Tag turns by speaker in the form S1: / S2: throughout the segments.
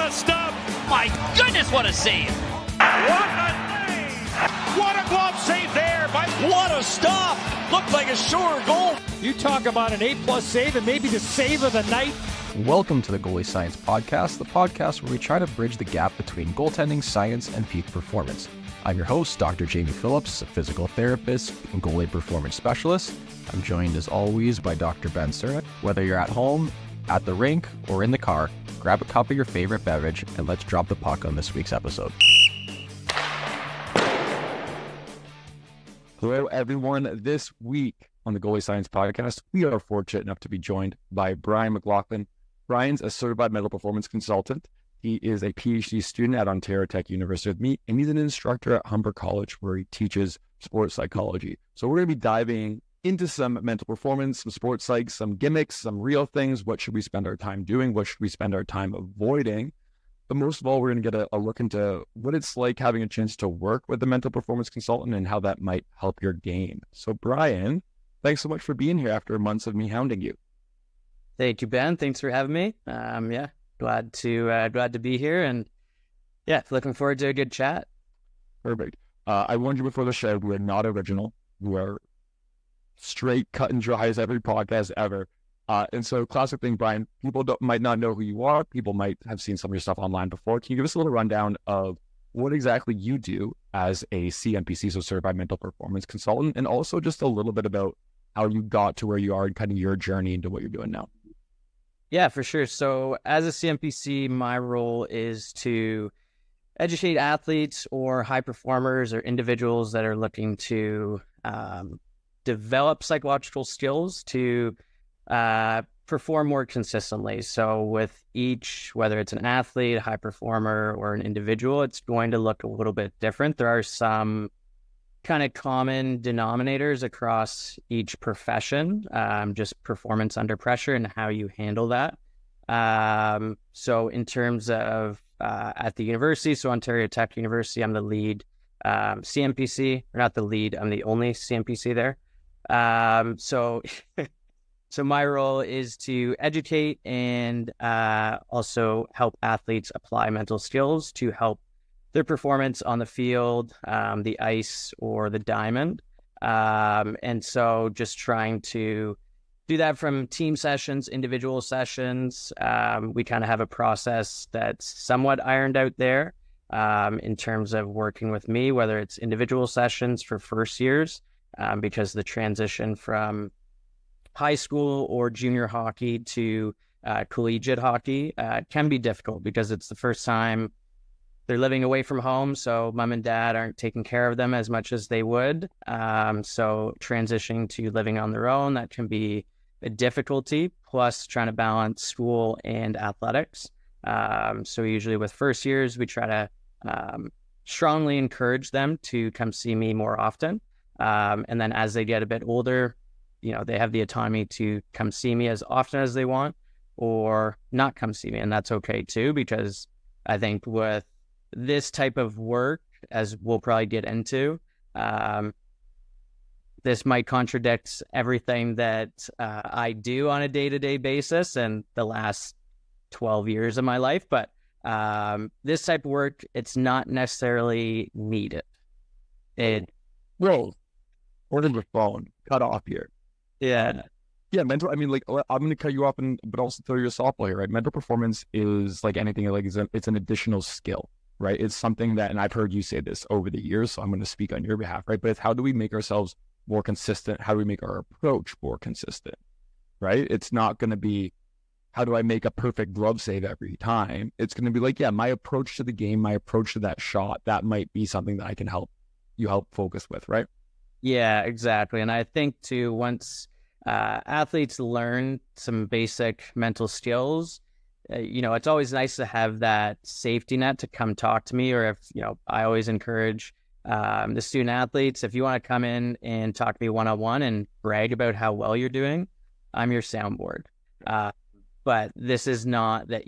S1: the stop.
S2: My goodness, what a save!
S1: What a save! What a glove save there by...
S2: What a stop! Looked like a sure goal.
S3: You talk about an A+ save and maybe the save of the night.
S4: Welcome to the Goalie Science Podcast, the podcast where we try to bridge the gap between goaltending science and peak performance. I'm your host, Dr. Jamie Phillips, a physical therapist and goalie performance specialist. I'm joined as always by Dr. Ben Surratt. Whether you're at home, at the rink, or in the car, grab a cup of your favorite beverage and let's drop the puck on this week's episode. Hello, everyone. This week on the Goalie Science Podcast, we are fortunate enough to be joined by Brian McLaughlin. Brian's a certified mental performance consultant. He is a PhD student at Ontario Tech University with me, and he's an instructor at Humber College where he teaches sports psychology. So we're going to be diving into some mental performance, some sports psych, some gimmicks, some real things. What should we spend our time doing? What should we spend our time avoiding? But most of all, we're going to get a look into what it's like having a chance to work with a mental performance consultant and how that might help your game. So Brian, thanks so much for being here after months of me hounding you.
S5: Thank you, Ben. Thanks for having me. Glad to be here, and looking forward to a good chat.
S4: Perfect. I warned you before the show, we're not original. We're straight cut and dry as every podcast ever. And so classic thing, Brian, people might not know who you are. People might have seen some of your stuff online before. Can you give us a little rundown of what exactly you do as a CMPC, so Certified Mental Performance Consultant, and also just a little bit about how you got to where you are and kind of your journey into what you're doing now?
S5: Yeah, for sure. So as a CMPC, my role is to educate athletes or high performers or individuals that are looking to develop psychological skills to perform more consistently. So with each, whether it's an athlete, a high performer, or an individual, it's going to look a little bit different. There are some kind of common denominators across each profession, just performance under pressure and how you handle that. So in terms of at the university, so Ontario Tech University, I'm the lead CMPC, or not the lead, I'm the only CMPC there. So my role is to educate and also help athletes apply mental skills to help their performance on the field, the ice, or the diamond. And so just trying to do that from team sessions, individual sessions. We kind of have a process that's somewhat ironed out there in terms of working with me, whether it's individual sessions for first years, because the transition from high school or junior hockey to collegiate hockey can be difficult because it's the first time they're living away from home, so mom and dad aren't taking care of them as much as they would. So transitioning to living on their own, that can be a difficulty, plus trying to balance school and athletics. So usually with first years, we try to strongly encourage them to come see me more often. And then as they get a bit older, they have the autonomy to come see me as often as they want or not come see me. And that's okay too, because I think with this type of work, as we'll probably get into, this might contradict everything that I do on a day-to-day basis in the last 12 years of my life. But this type of work, it's not necessarily needed.
S4: Bro, ordered the phone, cut off here.
S5: Yeah,
S4: mental, I'm going to cut you off, but also throw you a softball here, right? Mental performance is like anything, it's an additional skill, right? It's something that, and I've heard you say this over the years, so I'm going to speak on your behalf, right? But it's how do we make ourselves more consistent? How do we make our approach more consistent, right? It's not going to be, how do I make a perfect glove save every time? It's going to be my approach to the game, my approach to that shot, that might be something that I can help focus with, right?
S5: Yeah, exactly. And I think too, once athletes learn some basic mental skills, it's always nice to have that safety net to come talk to me. Or if, I always encourage the student athletes, if you want to come in and talk to me one-on-one and brag about how well you're doing, I'm your soundboard. But this is not that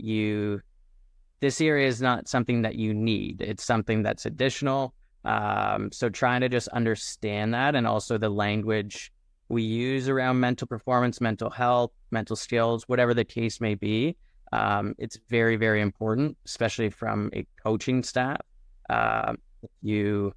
S5: this area is not something that you need. It's something that's additional. So trying to just understand that, and also the language we use around mental performance, mental health, mental skills, whatever the case may be, It's very, very important, especially from a coaching staff. You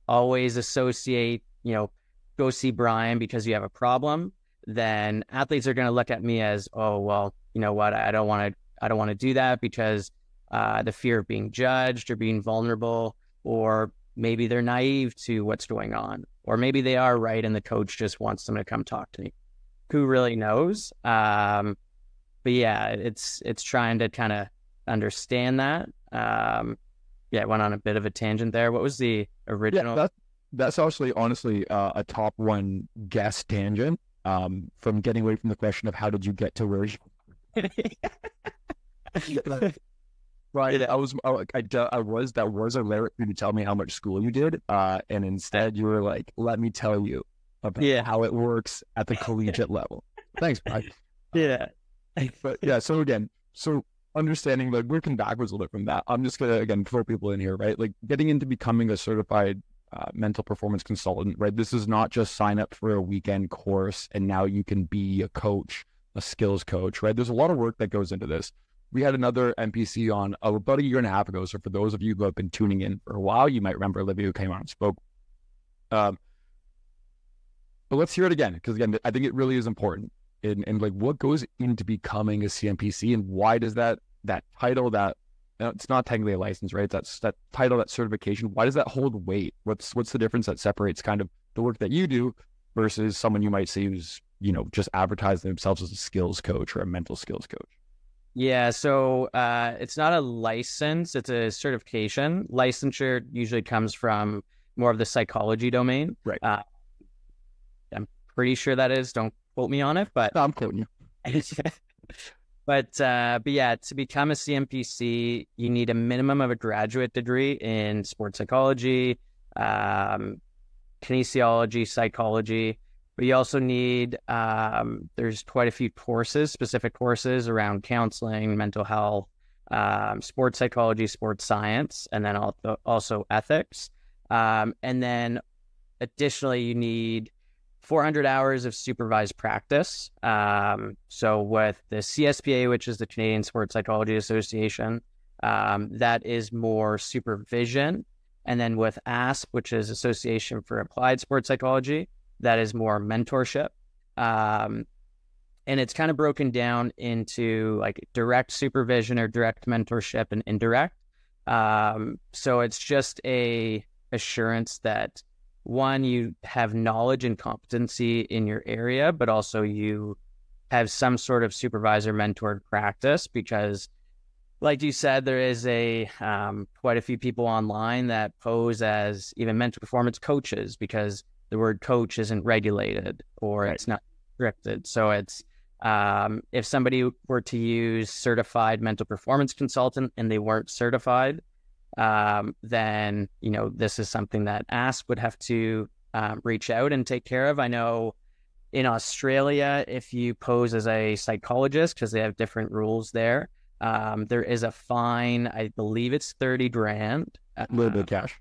S5: always associate, go see Brian because you have a problem, then athletes are going to look at me as, oh, well, you know what? I don't want to do that because the fear of being judged or being vulnerable, or maybe they're naive to what's going on, or maybe they are right and the coach just wants them to come talk to me. Who really knows? But yeah, it's trying to kind of understand that. I went on a bit of a tangent there. What was the original?
S4: Yeah, that's actually honestly a top one guest tangent. From getting away from the question of how did you get to where you right. That was a lyric for you to tell me how much school you did. And instead you were like, let me tell you about how it works at the collegiate level. Thanks, Mike.
S5: Yeah.
S4: But yeah, so understanding, like, working backwards a little bit from that, I'm just gonna again throw people in here, right? Like getting into becoming a certified mental performance consultant, right? This is not just sign up for a weekend course and now you can be a coach, a skills coach, right? There's a lot of work that goes into this. We had another NPC on about a year and a half ago. So for those of you who have been tuning in for a while, you might remember Olivia who came on and spoke. But let's hear it again, because again, I think it really is important. And like what goes into becoming a CMPC, and why does that title, that it's not technically a license, right? That's that title, that certification. Why does that hold weight? What's the difference that separates kind of the work that you do versus someone you might see who's, just advertising themselves as a skills coach or a mental skills coach?
S5: Yeah, so it's not a license, it's a certification. Licensure usually comes from more of the psychology domain.
S4: Right.
S5: I'm pretty sure that is. Don't quote me on it, but
S4: no, I'm quoting you.
S5: But yeah, to become a CMPC, you need a minimum of a graduate degree in sports psychology, kinesiology, psychology. But you also need, there's quite a few specific courses around counseling, mental health, sports psychology, sports science, and then also ethics. And then additionally, you need 400 hours of supervised practice. So with the CSPA, which is the Canadian Sports Psychology Association, that is more supervision. And then with ASP, which is Association for Applied Sports Psychology, that is more mentorship. And it's kind of broken down into like direct supervision or direct mentorship and indirect. So it's just a assurance that, one, you have knowledge and competency in your area, but also you have some sort of supervisor mentored practice, because like you said, there is quite a few people online that pose as even mental performance coaches because the word coach isn't regulated or It's not restricted. So it's, if somebody were to use certified mental performance consultant and they weren't certified, then, this is something that ASP would have to reach out and take care of. I know in Australia, if you pose as a psychologist, because they have different rules there, there is a fine. I believe it's 30 grand.
S4: A little bit of cash.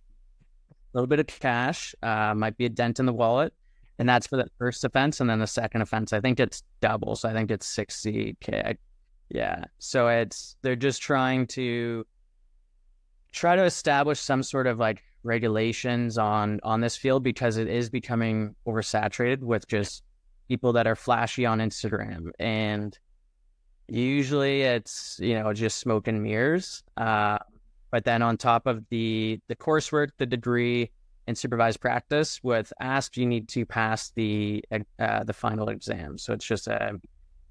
S5: A little bit of cash, might be a dent in the wallet. And that's for the first offense. And then the second offense, I think it's double. So I think it's 60K. Yeah. So they're just trying to establish some sort of like regulations on this field, because it is becoming oversaturated with just people that are flashy on Instagram. And usually it's, just smoke and mirrors. But then on top of the coursework, the degree, and supervised practice, with ASP, you need to pass the final exam. So it's just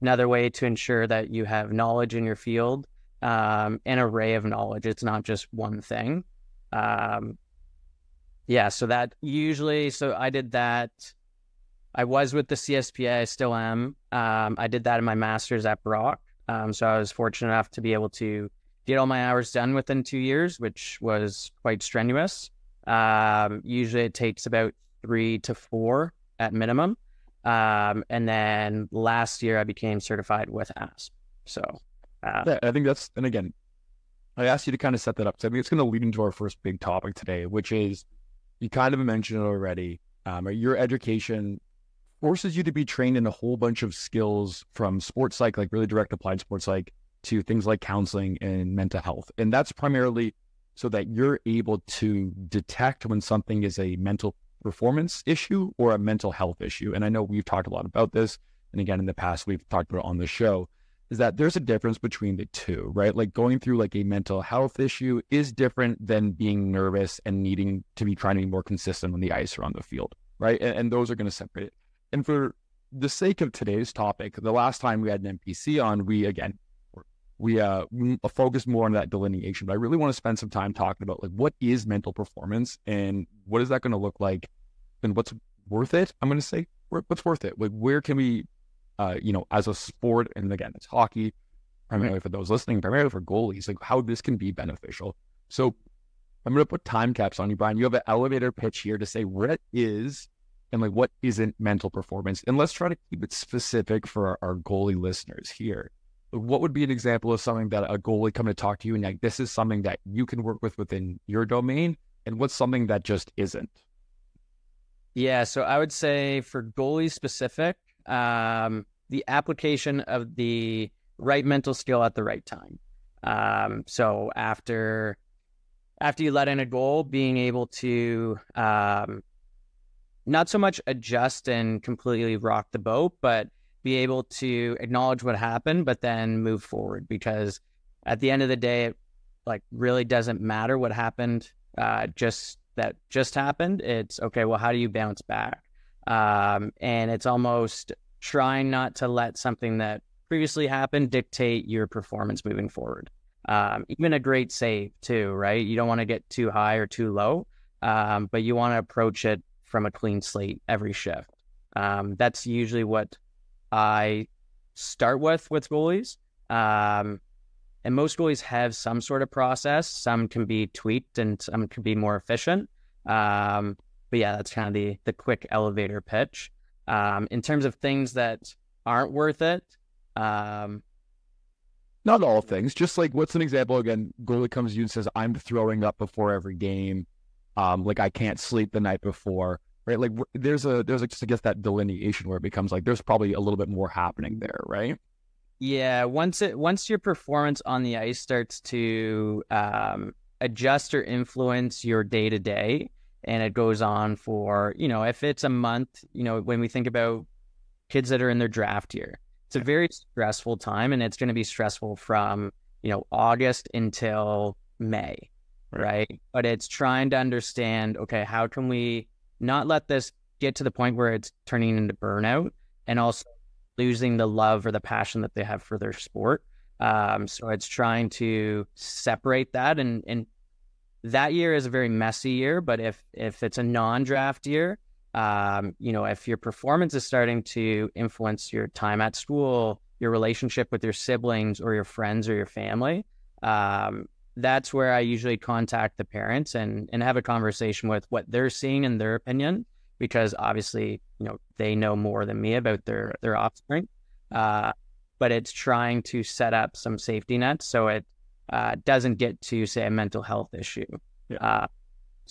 S5: another way to ensure that you have knowledge in your field, an array of knowledge. It's not just one thing. So I did that. I was with the CSPA, I still am. I did that in my master's at Brock. So I was fortunate enough to be able to get all my hours done within 2 years, which was quite strenuous. Usually it takes about 3 to 4 at minimum. And then last year I became certified with ASP. So
S4: yeah, I think and again, I asked you to kind of set that up. So I think it's going to lead into our first big topic today, which is, you kind of mentioned it already. Your education forces you to be trained in a whole bunch of skills, from sports psych, like really direct applied sports psych, to things like counseling and mental health. And that's primarily so that you're able to detect when something is a mental performance issue or a mental health issue. And I know we've talked a lot about this. And again, in the past, we've talked about it on the show, is that there's a difference between the two, right? Like going through like a mental health issue is different than being nervous and needing to be trying to be more consistent on the ice or on the field, right? And those are going to separate it. And for the sake of today's topic, the last time we had an NPC on, we focused more on that delineation, but I really want to spend some time talking about like what is mental performance and what is that going to look like and what's worth it. I'm going to say what's worth it. Like where can we, as a sport, and again, it's hockey, primarily for those listening, primarily for goalies, like how this can be beneficial. So I'm going to put time caps on you, Brian. You have an elevator pitch here to say what is and like what isn't mental performance. And let's try to keep it specific for our goalie listeners here. What would be an example of something that a goalie come to talk to you and like, this is something that you can work with within your domain, and what's something that just isn't?
S5: Yeah, so I would say for goalie specific, the application of the right mental skill at the right time. So after you let in a goal, being able to not so much adjust and completely rock the boat, but be able to acknowledge what happened, but then move forward. Because at the end of the day, it like really doesn't matter what happened, just happened. It's okay, well, how do you bounce back? And it's almost trying not to let something that previously happened dictate your performance moving forward. Even a great save too, right? You don't want to get too high or too low, but you want to approach it from a clean slate every shift. That's usually what I start with goalies. And most goalies have some sort of process. Some can be tweaked and some can be more efficient. But yeah, that's kind of the quick elevator pitch. In terms of things that aren't worth it.
S4: Not all things, just like what's an example? Again, goalie comes to you and says, I'm throwing up before every game. Like I can't sleep the night before. Right, like there's just I guess that delineation where it becomes like there's probably a little bit more happening there, right?
S5: Yeah, once your performance on the ice starts to adjust or influence your day to day, and it goes on for if it's a month, when we think about kids that are in their draft year, it's a very stressful time, and it's going to be stressful from August until May, right? But it's trying to understand, okay, how can we not let this get to the point where it's turning into burnout and also losing the love or the passion that they have for their sport. So it's trying to separate that. And that year is a very messy year, but if it's a non-draft year, if your performance is starting to influence your time at school, your relationship with your siblings or your friends or your family, that's where I usually contact the parents and have a conversation with what they're seeing in their opinion, because obviously, they know more than me about their offspring. But it's trying to set up some safety nets so it doesn't get to, say, a mental health issue. Yeah.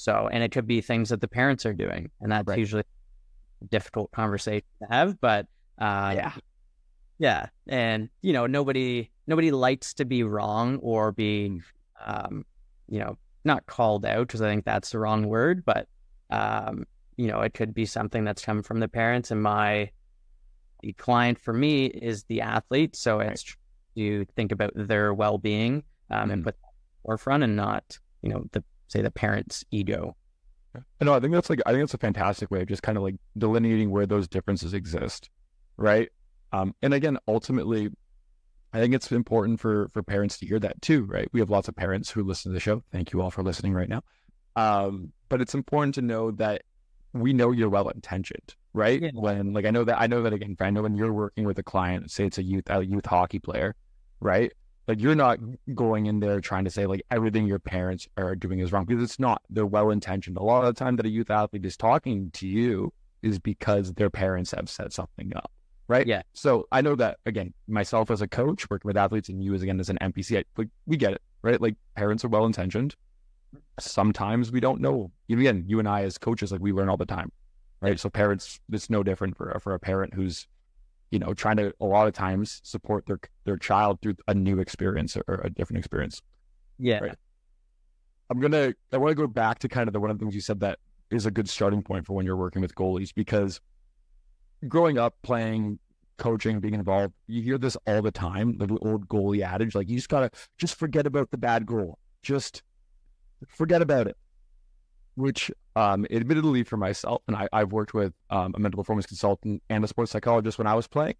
S5: And it could be things that the parents are doing, and that's usually a difficult conversation to have. But yeah. And, nobody likes to be wrong or be not called out, because I think that's the wrong word, but, it could be something that's come from the parents, and the client for me is the athlete. So it's to think about their well-being, and put that in the forefront and not, the parent's ego.
S4: No, I think that's a fantastic way of just kind of like delineating where those differences exist. Right. And again, ultimately, I think it's important for parents to hear that too, right? We have lots of parents who listen to the show. Thank you all for listening right now. But it's important to know that we know you're well-intentioned, right? Yeah. When I know that again, I know when you're working with a client, say it's a youth hockey player, right? Like you're not going in there trying to say like everything your parents are doing is wrong, because it's not. They're well-intentioned. A lot of the time that a youth athlete is talking to you is because their parents have set something up. Right.
S5: Yeah.
S4: So I know that, again, myself as a coach working with athletes and you as an NPC, we get it, right? Like parents are well-intentioned. Sometimes we don't know. Again, you and I as coaches, we learn all the time, right? So parents, it's no different for a parent who's trying to a lot of times support their child through a new experience or a different experience.
S5: Yeah.
S4: Right. I want to go back to kind of one of the things you said that is a good starting point for when you're working with goalies, because growing up, playing, coaching, being involved, you hear this all the time, the old goalie adage, like, you just gotta forget about the bad goal. Just forget about it. Which, admittedly for myself, and I've worked with a mental performance consultant and a sports psychologist when I was playing,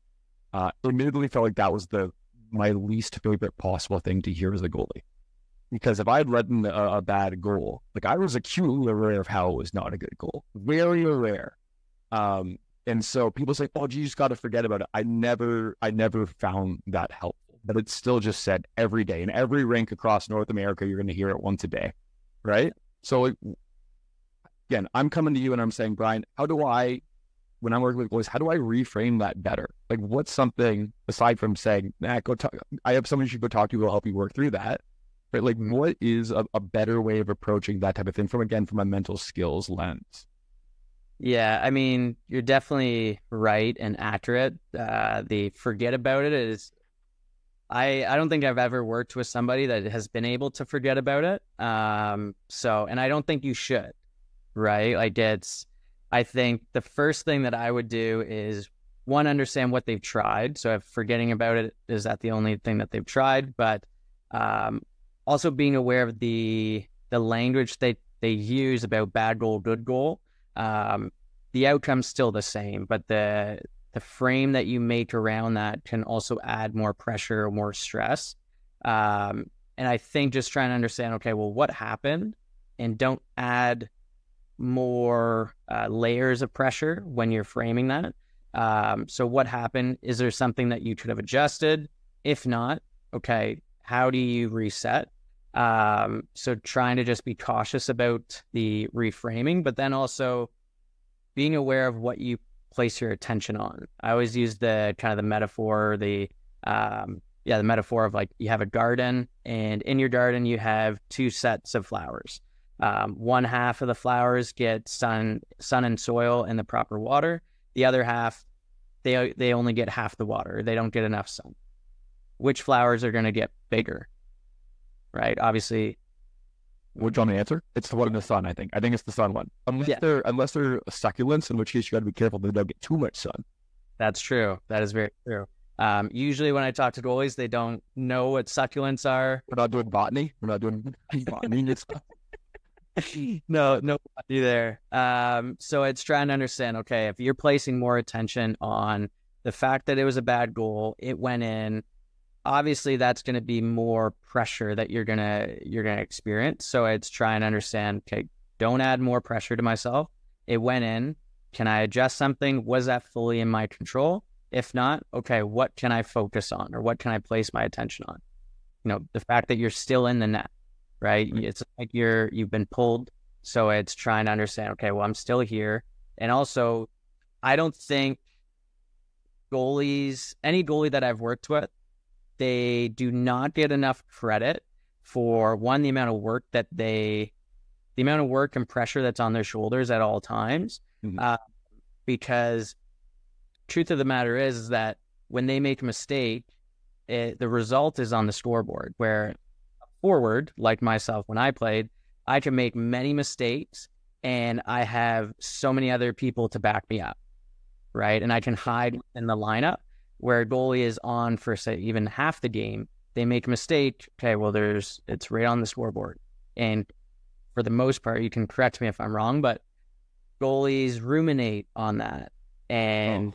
S4: admittedly felt like that was my least favorite possible thing to hear as a goalie. Because if I had let in a bad goal, like, I was acutely aware of how it was not a good goal. Very aware. And so people say, oh, you just got to forget about it. I never found that helpful. But it's still just said every day. In every rink across North America, you're going to hear it once a day, right? So, again, I'm coming to you and I'm saying, Brian, when I'm working with goalies, how do I reframe that better? Like, what's something, aside from saying, go talk, I have someone you should go talk to who will help you work through that, right? Like, what is a better way of approaching that type of thing from a mental skills lens?
S5: Yeah, I mean, you're definitely right and accurate. The forget about it is, I don't think I've ever worked with somebody that has been able to forget about it. And I don't think you should, right? Like, I think the first thing that I would do is, one, understand what they've tried. So if forgetting about it, is that the only thing that they've tried? But also being aware of the language they use about bad goal, good goal. The outcome's still the same, but the frame that you make around that can also add more pressure or more stress. And I think just trying to understand, okay, well, what happened? And don't add more layers of pressure when you're framing that. So what happened? Is there something that you could have adjusted? If not, okay, how do you reset? So trying to just be cautious about the reframing, but then also being aware of what you place your attention on. I always use the metaphor, the metaphor of, like, you have a garden, and in your garden you have two sets of flowers. One half of the flowers get sun and soil and the proper water. The other half, they only get half the water. They don't get enough sun. Which flowers are going to get bigger? Right? Obviously.
S4: Which one the answer? It's the one in the sun, I think. I think it's the sun one. Unless they're succulents, in which case you got to be careful they don't get too much sun. That's true.
S5: That is very true. Usually when I talk to goalies, they don't know what succulents are.
S4: We're not doing botany. We're not doing botany.
S5: No botany there. So it's trying to understand, okay, if you're placing more attention on the fact that it was a bad goal, it went in, obviously that's going to be more pressure that you're going to experience. So it's trying to understand, okay, don't add more pressure to myself. It went in. Can I adjust something? Was that fully in my control? If not, okay, what can I focus on, or what can I place my attention on? The fact that you're still in the net, right? It's like you've been pulled. So it's trying to understand, okay, well, I'm still here. And also, I don't think any goalie that I've worked with, they do not get enough credit for, one, the amount of work and pressure that's on their shoulders at all times. Mm-hmm. Because truth of the matter is that when they make a mistake, the result is on the scoreboard, where a forward like myself, when I played, I can make many mistakes and I have so many other people to back me up, right? And I can hide in the lineup, where a goalie is on for, say, even half the game. They make a mistake. Okay, well, it's right on the scoreboard. And for the most part, you can correct me if I'm wrong, but goalies ruminate on that. And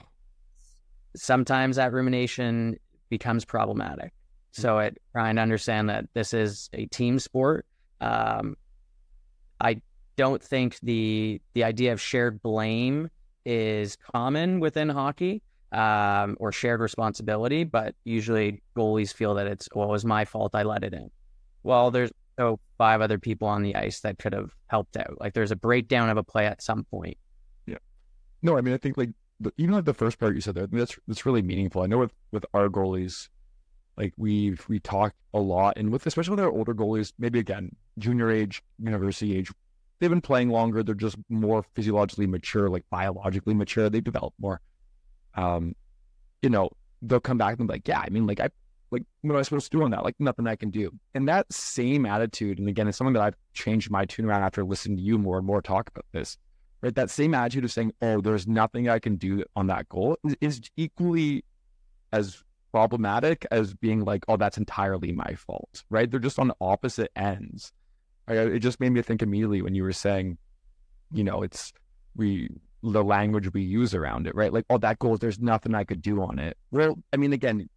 S5: sometimes that rumination becomes problematic. So trying to understand that this is a team sport. I don't think the idea of shared blame is common within hockey. Or shared responsibility, but usually goalies feel that it was my fault, I let it in. Well, there's 5 other people on the ice that could have helped out. Like, there's a breakdown of a play at some point.
S4: Yeah. No, I mean, I think, like, even like the first part you said there, that's really meaningful. I know with our goalies, like, we talk a lot, and especially with our older goalies, maybe again, junior age, university age, they've been playing longer. They're just more physiologically mature, like biologically mature. They've developed more. they'll come back and be like, yeah, I mean, like, what am I supposed to do on that? Like, nothing I can do. And that same attitude, and again, it's something that I've changed my tune around after listening to you more and more talk about this, right? That same attitude of saying, oh, there's nothing I can do on that goal is equally as problematic as being like, oh, that's entirely my fault, right? They're just on opposite ends. It just made me think immediately when you were saying, it's the language we use around it, right? Like, oh, that goal, there's nothing I could do on it. Well, I mean, again,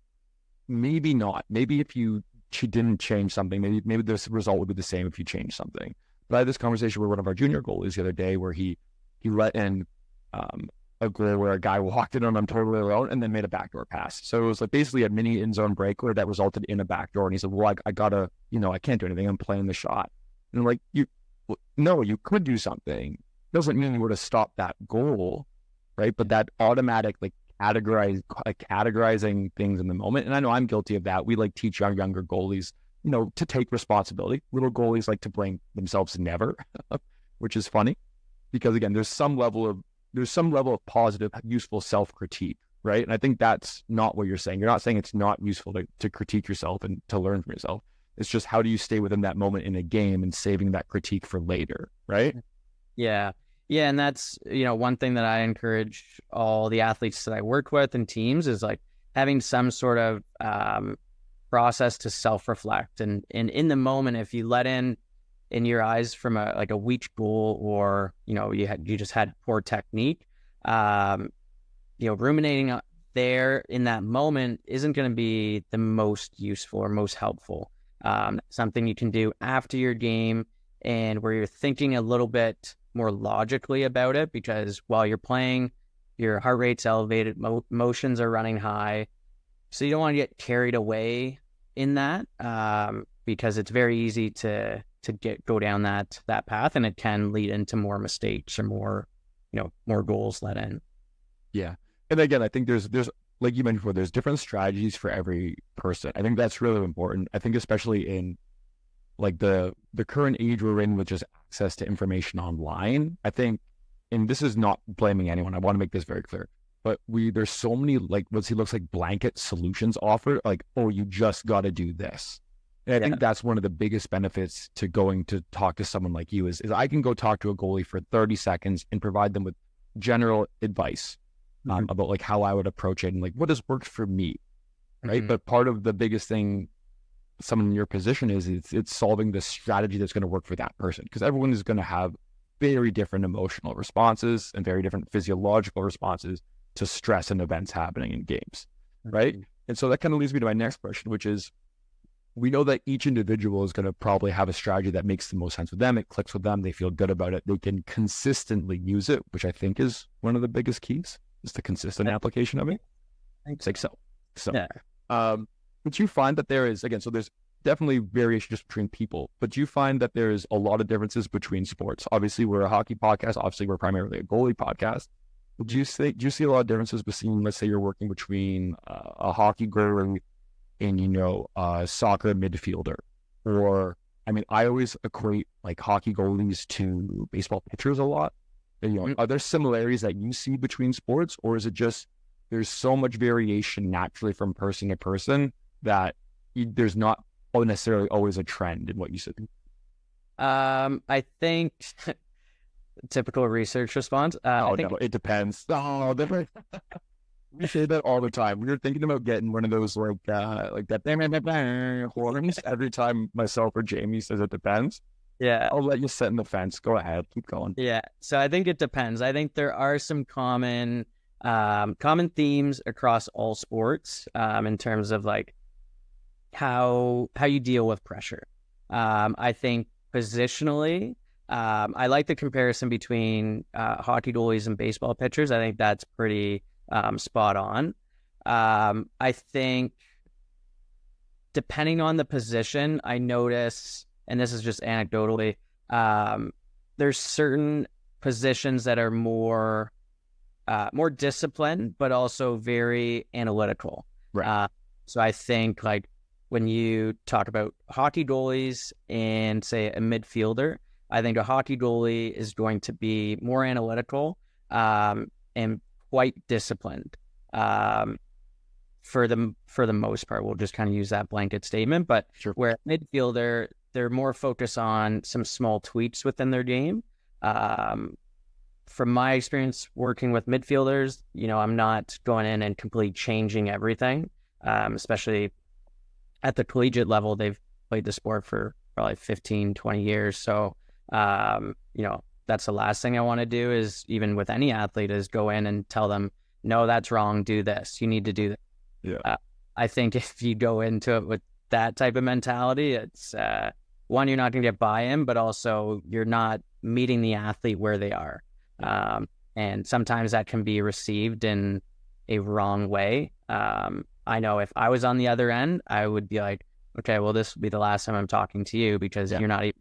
S4: maybe not. Maybe if you didn't change something, maybe this result would be the same if you changed something. But I had this conversation with one of our junior goalies the other day where he let in a goal where a guy walked in on him totally alone and then made a backdoor pass. So it was like basically a mini end zone breakaway that resulted in a backdoor. And he said, well, I gotta, I can't do anything. I'm playing the shot. And I'm like, no, you could do something. Doesn't mean you would have stopped that goal, right? But that automatic categorizing things in the moment. And I know I'm guilty of that. We teach younger goalies, to take responsibility. Little goalies like to blame themselves never, which is funny because again, there's some level of positive, useful self-critique, right? And I think that's not what you're saying. You're not saying it's not useful to critique yourself and to learn from yourself. It's just how do you stay within that moment in a game and saving that critique for later, right?
S5: Yeah. Yeah. And that's, one thing that I encourage all the athletes that I work with and teams is having some sort of process to self-reflect. And in the moment, if you let in your eyes from a weak goal or, you just had poor technique, ruminating there in that moment isn't going to be the most useful or most helpful. Something you can do after your game and where you're thinking a little bit more logically about it, because while you're playing, your heart rate's elevated, emotions are running high. So you don't want to get carried away in that because it's very easy to go down that path, and it can lead into more mistakes or more goals let in. Yeah.
S4: And again, I think there's like you mentioned before, there's different strategies for every person. I think that's really important. I think especially in the current age we're in with just access to information online, I think, and this is not blaming anyone, I want to make this very clear, but there's so many what looks like blanket solutions offered, oh, you just got to do this. And I think that's one of the biggest benefits to going to talk to someone like you is I can go talk to a goalie for 30 seconds and provide them with general advice about how I would approach it and what has worked for me, right? But part of the biggest thing someone in your position is it's solving the strategy that's going to work for that person, because everyone is going to have very different emotional responses and very different physiological responses to stress and events happening in games, right? And so that kind of leads me to my next question, which is, we know that each individual is going to probably have a strategy that makes the most sense with them. It clicks with them. They feel good about it. They can consistently use it, which I think is one of the biggest keys, is the consistent application of it. I think so. But you find that there is, again, so there's definitely variation just between people, but you find that there's a lot of differences between sports. Obviously, we're a hockey podcast. Obviously, we're primarily a goalie podcast. But do you see a lot of differences between, let's say you're working between a hockey goalie and, a soccer midfielder? Or, I mean, I always equate hockey goalies to baseball pitchers a lot. And, are there similarities that you see between sports, or is it just there's so much variation naturally from person to person that there's not necessarily always a trend in what you said?
S5: I think typical research response.
S4: No, it depends. Oh, different. We say that all the time. We were thinking about getting one of those that horns every time myself or Jamie says it depends.
S5: Yeah,
S4: I'll let you sit in the fence. Go ahead, keep going.
S5: Yeah, so I think it depends. I think there are some common themes across all sports in terms of how you deal with pressure. I think positionally, I like the comparison between hockey goalies and baseball pitchers. I think that's pretty spot on. I think depending on the position, I notice, and this is just anecdotally, there's certain positions that are more disciplined, but also very analytical.
S4: Right.
S5: So I think when you talk about hockey goalies and say a midfielder, I think a hockey goalie is going to be more analytical and quite disciplined. for the most part, we'll just kind of use that blanket statement. But
S4: Sure.
S5: where midfielder, they're more focused on some small tweaks within their game. From my experience working with midfielders, I'm not going in and completely changing everything, especially at the collegiate level. They've played the sport for probably 15, 20 years. So, that's the last thing I want to do is, even with any athlete, is go in and tell them, no, that's wrong. Do this. You need to do that.
S4: Yeah.
S5: I think if you go into it with that type of mentality, it's one, you're not going to get buy-in, but also you're not meeting the athlete where they are. And sometimes that can be received in a wrong way. I know if I was on the other end, I would be like, okay, well, this will be the last time I'm talking to you because you're not even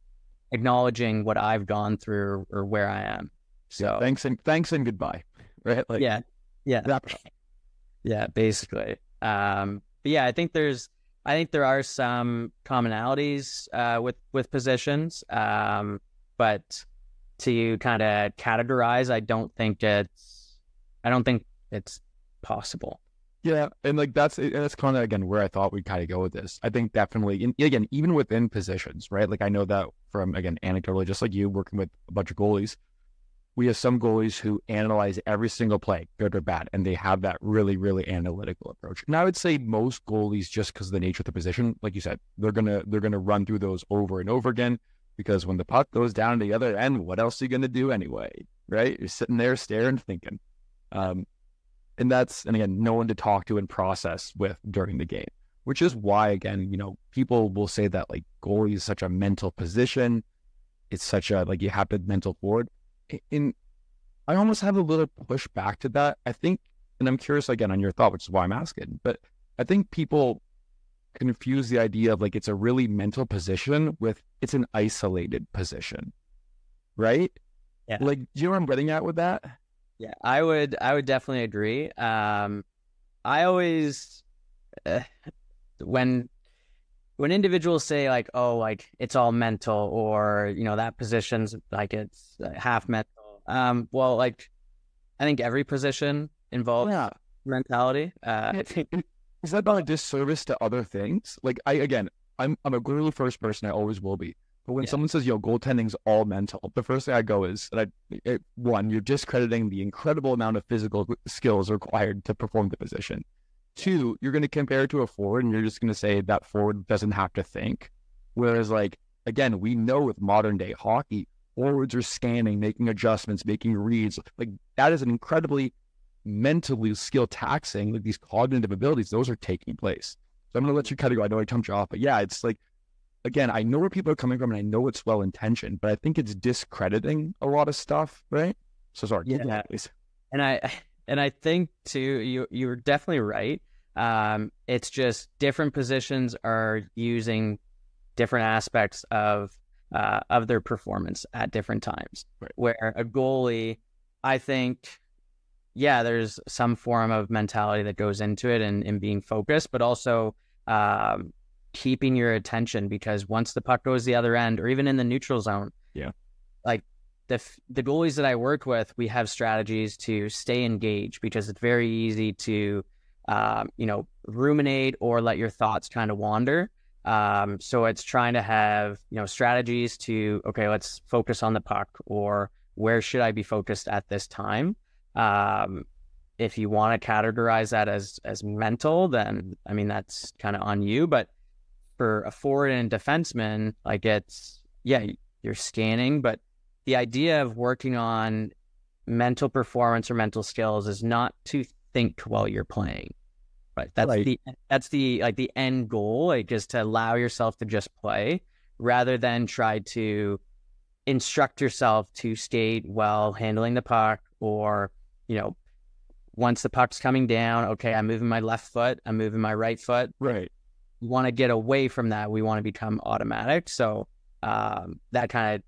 S5: acknowledging what I've gone through or where I am. So
S4: thanks and goodbye. Right? Like,
S5: yeah. Yeah, basically. But yeah, I think there are some commonalities with positions. But to kind of categorize, I don't think it's possible.
S4: Yeah, and like that's kind of again where I thought we'd kind of go with this. I think definitely, and again, even within positions, right? Like I know that from, again, anecdotally, just like you working with a bunch of goalies, we have some goalies who analyze every single play, good or bad, and they have that really, really analytical approach. And I would say most goalies, just because of the nature of the position, like you said, they're gonna run through those over and over again, because when the puck goes down to the other end, what else are you gonna do anyway, right? You're sitting there staring, thinking. And again, no one to talk to and process with during the game, which is why, again, people will say that like goalie is such a mental position. It's such a, like, you have to mental forward. And I almost have a little pushback to that. I think, and I'm curious again on your thought, which is why I'm asking, but I think people confuse the idea of like, it's a really mental position with it's an isolated position, right?
S5: Yeah.
S4: Like, do you know where I'm getting at with that?
S5: Yeah, I would definitely agree. I always, when individuals say like, oh, like it's all mental, or, that position's like it's half mental. Well, like I think every position involves mentality. I think,
S4: is that not a disservice to other things? Like I'm a goalie first person. I always will be. But when someone says, goaltending's all mental, the first thing I go is, one, you're discrediting the incredible amount of physical skills required to perform the position. Two, you're going to compare it to a forward, and you're just going to say that forward doesn't have to think. Whereas, like, again, we know with modern day hockey, forwards are scanning, making adjustments, making reads. Like, that is an incredibly mentally skill taxing, like these cognitive abilities, those are taking place. So I'm going to let you kind of go. I know I jumped you off, but yeah, it's like, again, I know where people are coming from, and I know it's well-intentioned, but I think it's discrediting a lot of stuff, right? So sorry.
S5: Yeah. And I think too, you're definitely right. It's just different positions are using different aspects of their performance at different times.
S4: Right.
S5: Where a goalie, I think, there's some form of mentality that goes into it and being focused, but also keeping your attention, because once the puck goes the other end, or even in the neutral zone, like the goalies that I work with, we have strategies to stay engaged, because it's very easy to ruminate or let your thoughts kind of wander. So it's trying to have strategies to, okay, let's focus on the puck, or where should I be focused at this time? If you want to categorize that as mental, then I mean that's kind of on you. But for a forward and defenseman, like you're scanning, but the idea of working on mental performance or mental skills is not to think while you're playing, right? That's the end goal, like just to allow yourself to just play, rather than try to instruct yourself to skate while handling the puck, or once the puck's coming down, okay, I'm moving my left foot, I'm moving my right foot,
S4: right?
S5: We want to get away from that. We want to become automatic. So that kind of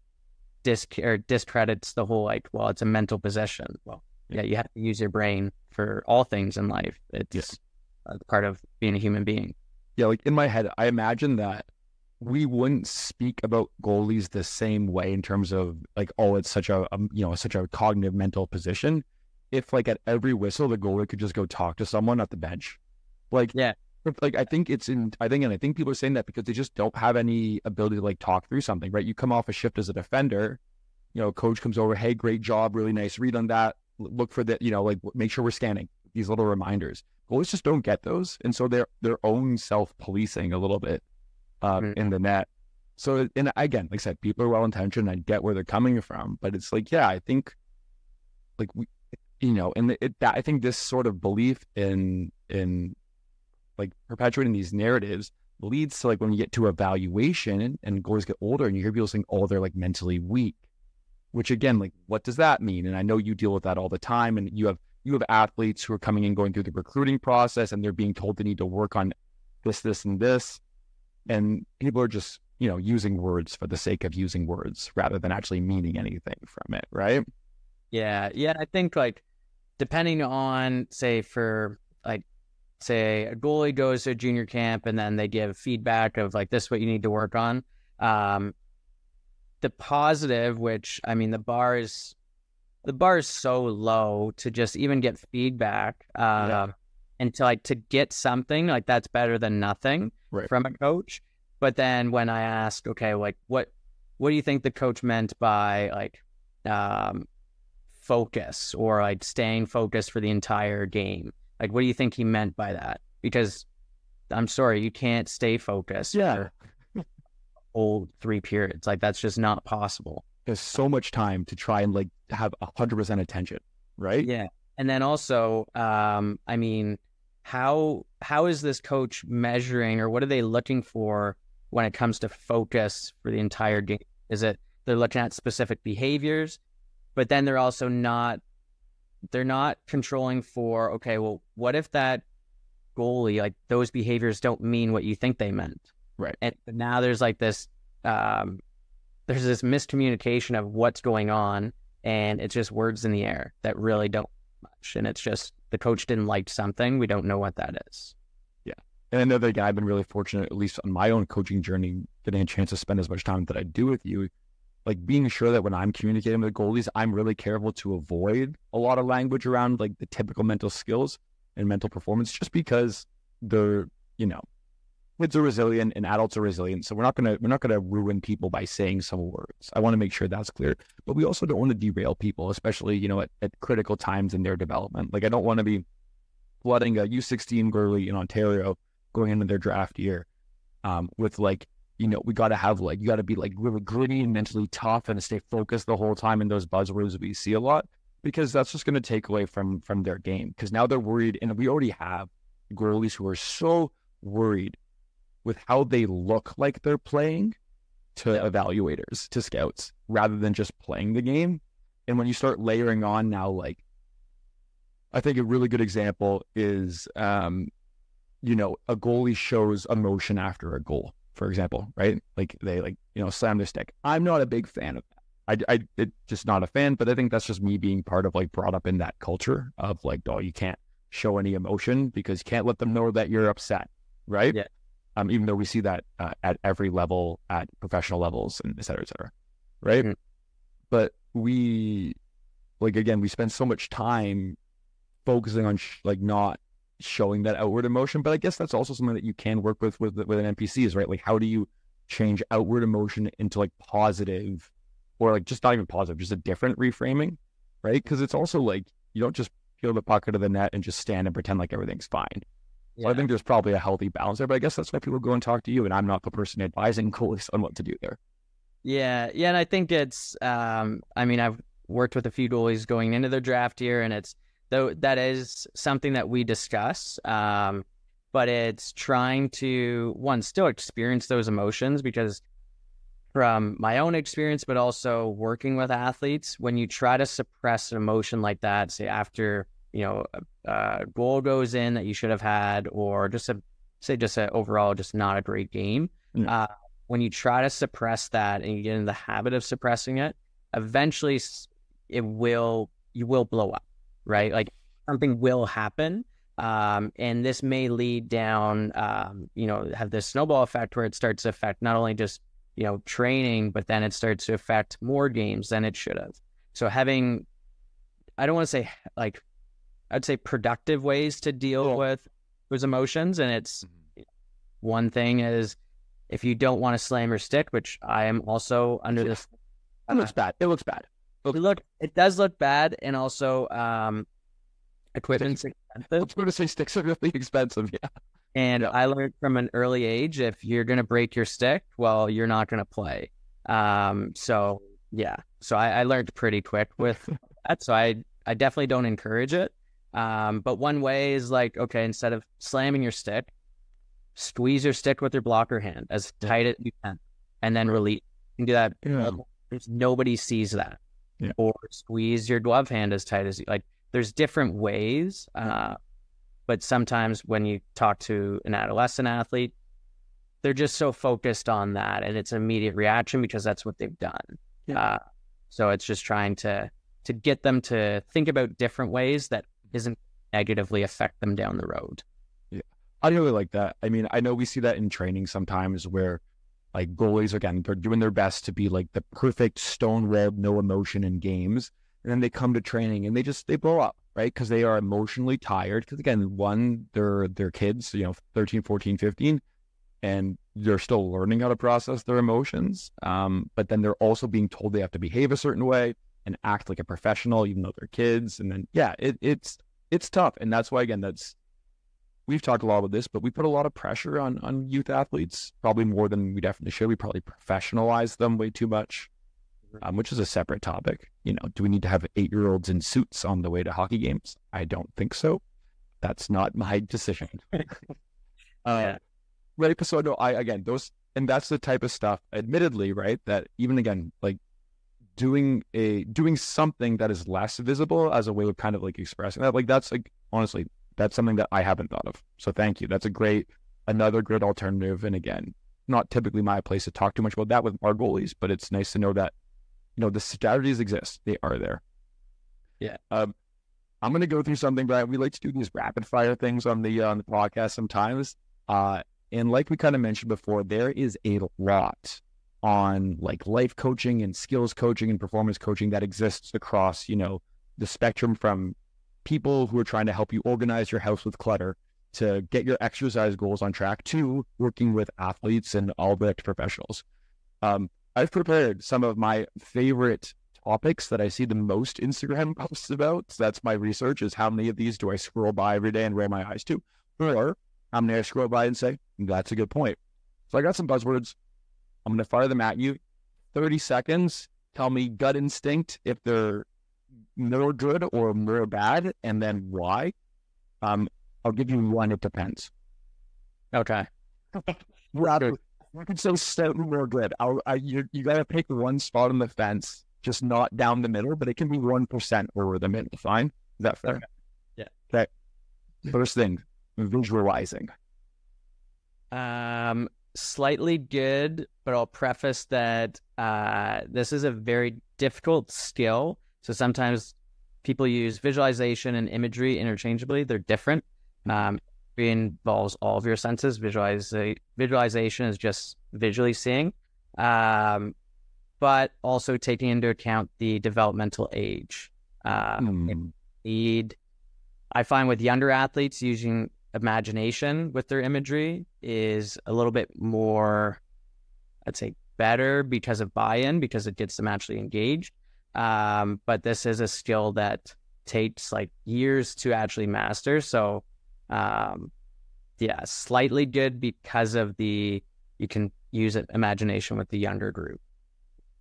S5: discredits the whole, like, well, it's a mental possession. Well, you have to use your brain for all things in life. It's part of being a human being.
S4: Yeah, like in my head, I imagine that we wouldn't speak about goalies the same way in terms of like, oh, it's such a such a cognitive mental position. If like at every whistle, the goalie could just go talk to someone at the bench, Like,
S5: Yeah.
S4: like I think people are saying that because they just don't have any ability to like talk through something, right? You come off a shift as a defender, coach comes over, hey, great job, really nice read on that. Look for that, like make sure we're scanning these little reminders. Goalies just don't get those, and so they're their own self-policing a little bit in the net. So, and again, like I said, people are well-intentioned. I get where they're coming from, but it's like, yeah, I think like we, I think this sort of belief in like perpetuating these narratives leads to like when you get to evaluation and goalies get older and you hear people saying, oh, they're like mentally weak, which again, like, what does that mean? And I know you deal with that all the time. And you have athletes who are coming in, going through the recruiting process, and they're being told they need to work on this, and this. And people are just, using words for the sake of using words rather than actually meaning anything from it. Right.
S5: Yeah. Yeah. I think like, depending on, say a goalie goes to a junior camp and then they give feedback of like, this is what you need to work on. The positive, which, I mean, the bar is so low to just even get feedback, and to get something like that's better than nothing from a coach. But then when I asked, okay, like what do you think the coach meant by like, focus or like staying focused for the entire game? Like, what do you think he meant by that? Because I'm sorry, you can't stay focused for whole 3 periods. Like, that's just not possible.
S4: There's so much time to try and like have 100% attention, right?
S5: Yeah. And then also, I mean, how is this coach measuring, or what are they looking for when it comes to focus for the entire game? Is it they're looking at specific behaviors, but then they're also not controlling for, okay, well, what if that goalie, like those behaviors don't mean what you think they meant?
S4: Right.
S5: And now there's like this, there's this miscommunication of what's going on, and it's just words in the air that really don't much. And it's just the coach didn't like something. We don't know what that is.
S4: Yeah. And another guy, I've been really fortunate, at least on my own coaching journey, getting a chance to spend as much time that I do with you, like being sure that when I'm communicating with goalies, I'm really careful to avoid a lot of language around like the typical mental skills and mental performance, just because they're, kids are resilient and adults are resilient. So we're not gonna ruin people by saying some words. I want to make sure that's clear. But we also don't want to derail people, especially, at critical times in their development. Like, I don't want to be flooding a U16 goalie in Ontario going into their draft year with like, we got to have like, you got to be like really gritty and mentally tough and stay focused the whole time in those buzzwords we see a lot, because that's just going to take away from their game. Because now they're worried, and we already have goalies who are so worried with how they look like they're playing to evaluators, to scouts, rather than just playing the game. And when you start layering on now, like, I think a really good example is, a goalie shows emotion after a goal, for example, right? Like they slam their stick. I'm not a big fan of that. It's just not a fan, but I think that's just me being part of like brought up in that culture of like, oh, you can't show any emotion because you can't let them know that you're upset, right?
S5: Yeah.
S4: Even though we see that at every level, at professional levels, and et cetera, right? Mm-hmm. But we spend so much time focusing on not showing that outward emotion. But I guess that's also something that you can work with an NPC is, right? Like, how do you change outward emotion into like positive, or like just not even positive, just a different reframing, right? Because it's also like, you don't just peel the puck out of the net and just stand and pretend like everything's fine. So I think there's probably a healthy balance there, but I guess that's why people go and talk to you, and I'm not the person advising goalies on what to do there.
S5: Yeah. And I think it's, I've worked with a few goalies going into their draft year, and that is something that we discuss, but it's trying to, one, still experience those emotions, because from my own experience, but also working with athletes, when you try to suppress an emotion like that, say after, a goal goes in that you should have had, or just overall just not a great game. When you try to suppress that and you get in the habit of suppressing it, eventually you will blow up, right? Like, something will happen. And this may lead down, have this snowball effect where it starts to affect not only just, training, but then it starts to affect more games than it should have. So having, I don't want to say like, I'd say productive ways to deal with those emotions. And it's one thing is if you don't want to slam your stick, which I am also under this.
S4: It looks bad. It looks bad.
S5: It does look bad. And also, equipment's expensive.
S4: I was going to say sticks are really expensive. Yeah.
S5: And I learned from an early age, if you're going to break your stick, well, you're not going to play. So I learned pretty quick with that. So I definitely don't encourage it. But one way is like, okay, instead of slamming your stick, squeeze your stick with your blocker hand as tight as you can, and then release. You can do that.
S4: Yeah.
S5: Nobody sees that.
S4: Yeah.
S5: Or squeeze your glove hand as tight as you like. There's different ways. But sometimes when you talk to an adolescent athlete, they're just so focused on that, and it's an immediate reaction because that's what they've done.
S4: Yeah.
S5: So it's just trying to get them to think about different ways that isn't negatively affect them down the road.
S4: Yeah, I really like that. I mean, I know we see that in training sometimes where like goalies, again, they're doing their best to be like the perfect stone red, no emotion in games. And then they come to training and they blow up, right? Because they are emotionally tired. Because again, one, they're kids, 13, 14, 15, and they're still learning how to process their emotions. But then they're also being told they have to behave a certain way and act like a professional, even though they're kids. And then, it's tough. And that's why, again, we've talked a lot about this, but we put a lot of pressure on youth athletes, probably more than we definitely should. We probably professionalize them way too much. Which is a separate topic. Do we need to have 8-year-olds in suits on the way to hockey games? I don't think so. That's not my decision. Right. So no, and that's the type of stuff, admittedly, right, that even again, like doing something that is less visible as a way of kind of like expressing that, like that's like, honestly, that's something that I haven't thought of. So thank you. That's another great alternative. And again, not typically my place to talk too much about that with our goalies, but it's nice to know that the strategies exist. They are there.
S5: Yeah.
S4: I'm going to go through something, but we like to do these rapid fire things on the podcast sometimes. And like we kind of mentioned before, there is a lot on like life coaching and skills coaching and performance coaching that exists across, the spectrum from people who are trying to help you organize your house with clutter to get your exercise goals on track to working with athletes and all the professionals. I've prepared some of my favorite topics that I see the most Instagram posts about. So that's my research, is how many of these do I scroll by every day and wear my eyes to? Or how many I scroll by and say, that's a good point. So I got some buzzwords. I'm going to fire them at you. 30 seconds. Tell me gut instinct if they're more good or more bad, and then why. I'll give you one. It depends.
S5: Okay.
S4: Rather, you can say slightly more good. You got to pick one spot on the fence, just not down the middle, but it can be 1% over the middle. Fine? Is that fair?
S5: Okay. Yeah.
S4: Okay. First thing, visualizing.
S5: Slightly good, but I'll preface that this is a very difficult skill. So sometimes people use visualization and imagery interchangeably. They're different. It involves all of your senses. Visualization is just visually seeing, but also taking into account the developmental age. I find with younger athletes, using imagination with their imagery is a little bit more, I'd say, better because of buy-in, because it gets them actually engaged. But this is a skill that takes like years to actually master. So, slightly good because of you can use imagination with the younger group.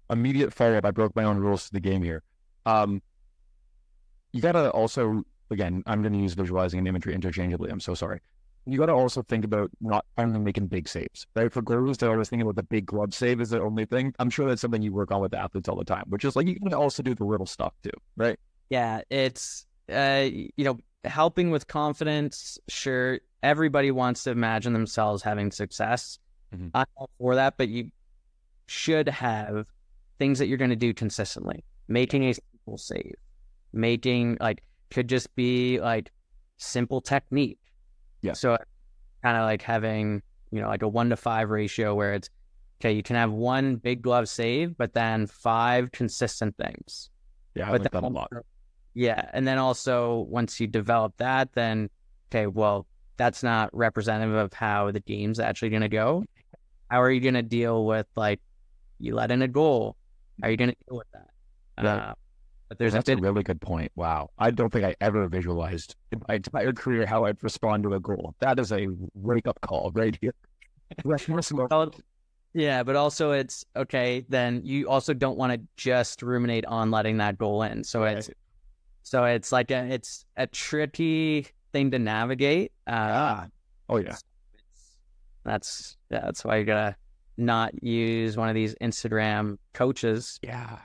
S4: Immediate follow-up. I broke my own rules to the game here. You got to also, again, I'm going to use visualizing and imagery interchangeably. I'm so sorry. You got to also think about not only making big saves, right? For goalies, they're always thinking about the big glove save is the only thing. I'm sure that's something you work on with athletes all the time, which is like, you can also do the little stuff too, right?
S5: Yeah, it's, helping with confidence. Sure, everybody wants to imagine themselves having success.
S4: Mm-hmm.
S5: I'm all for that, but you should have things that you're going to do consistently. Making a simple save, could just be like simple technique.
S4: Yeah.
S5: So kind of like having, like a 1-to-5 ratio where it's, okay, you can have one big glove save, but then 5 consistent things.
S4: Yeah, I like that a lot.
S5: Yeah. And then also once you develop that, then, okay, well, that's not representative of how the game's actually going to go. How are you going to deal with, like, you let in a goal? How are you going to deal with that? But there's
S4: that's a really good point. Wow. I don't think I ever visualized in my entire career how I'd respond to a goal. That is a wake-up call right here.
S5: Yeah, but also it's okay. Then you also don't want to just ruminate on letting that goal in. So it's like it's a tricky thing to navigate.
S4: Oh yeah.
S5: That's why you gotta not use one of these Instagram coaches.
S4: Yeah.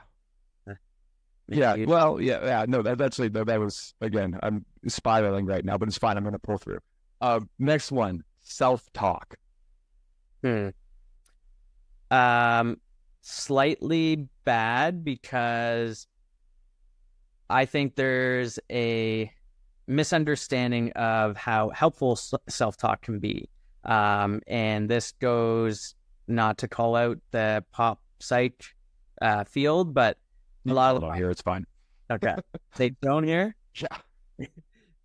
S4: Yeah. Well, yeah. No, that was, again, I'm spiraling right now, but it's fine. I'm going to pull through. Next one, self-talk.
S5: Slightly bad, because I think there's a misunderstanding of how helpful self-talk can be. And this goes, not to call out the pop psych field, but a lot of
S4: don't hear, it's fine.
S5: Okay. They don't hear?
S4: Yeah.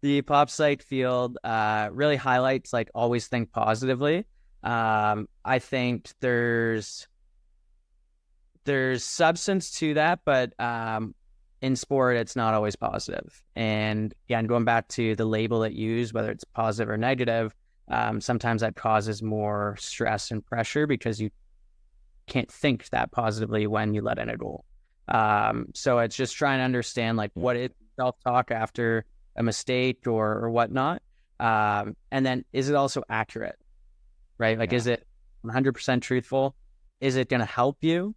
S5: The pop psych field really highlights, like, always think positively. I think there's substance to that, but in sport, it's not always positive. And again, going back to the label that you use, whether it's positive or negative, sometimes that causes more stress and pressure because you can't think that positively when you let in a goal. So it's just trying to understand, like, what is self-talk after a mistake or whatnot. And then, is it also accurate, right? Like, is it 100% truthful? Is it going to help you?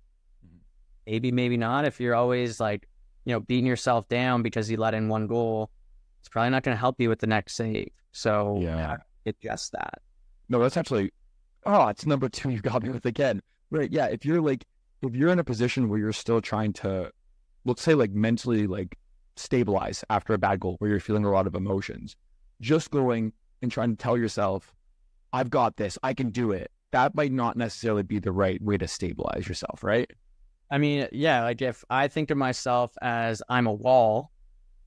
S5: Maybe, maybe not. If you're always, like, beating yourself down because you let in one goal, it's probably not going to help you with the next save. So adjust that.
S4: No, that's actually, it's number 2 you got me with again. Right. Yeah. If you're in a position where you're still trying to, let's say, like, mentally, like, stabilize after a bad goal, where you're feeling a lot of emotions, just going and trying to tell yourself, I've got this, I can do it, that might not necessarily be the right way to stabilize yourself, right?
S5: I mean, yeah, like, if I think of myself as I'm a wall,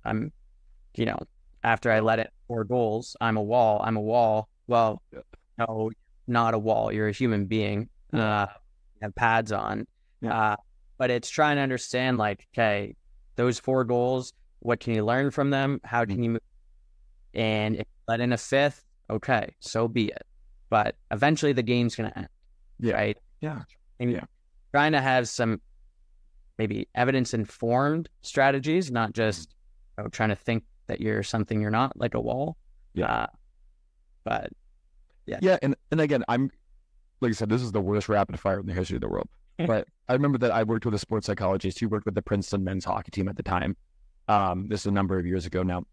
S5: after I let it 4 goals, I'm a wall. Well, no, not a wall. You're a human being. You have pads on. But it's trying to understand, like, okay, those 4 goals, what can you learn from them? How can you move? And if you let in a 5th, okay, so be it. But eventually the game's going to end, right?
S4: Yeah.
S5: And trying to have some maybe evidence-informed strategies, not just trying to think that you're something you're not, like a wall. But
S4: and again, I'm, like I said, this is the worst rapid fire in the history of the world. But I remember that I worked with a sports psychologist who worked with the Princeton men's hockey team at the time. This is a number of years ago now.